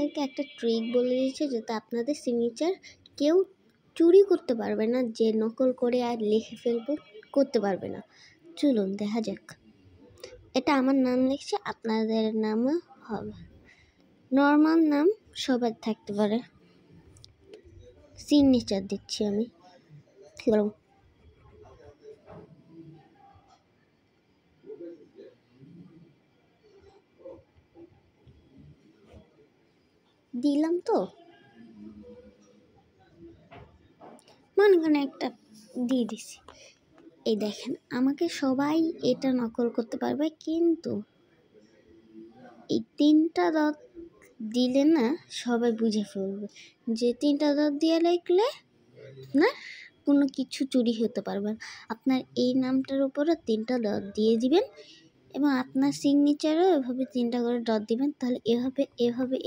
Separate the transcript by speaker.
Speaker 1: আপনাদেরকে একটা ট্রিক বলে দিয়েছে, যাতে আপনাদের সিগনেচার কেউ চুরি করতে পারবে না, যে নকল করে আর লিখে ফেলবো করতে পারবে না। চলুন দেখা যাক। এটা আমার নাম লিখছে, আপনাদের নামও হবে। নর্মাল নাম সবার থাকতে পারে। সিগনেচার দিচ্ছি আমি। দিলাম তো, মনে করেন একটা দিয়ে দিছি। এই দেখেন, আমাকে সবাই এটা নকল করতে পারবে, কিন্তু এই 3টা ডট দিলে না সবাই বুঝে ফেলবে যে 3টা ডট দিয়ে লিখলে না কোনো কিছু চুরি হতে পারবে না। আপনার এই নামটার উপরে 3টা ডট দিয়ে দিবেন এবং আপনার সিগনেচারও এভাবে 3টা করে ডট দিবেন। তাহলে এভাবে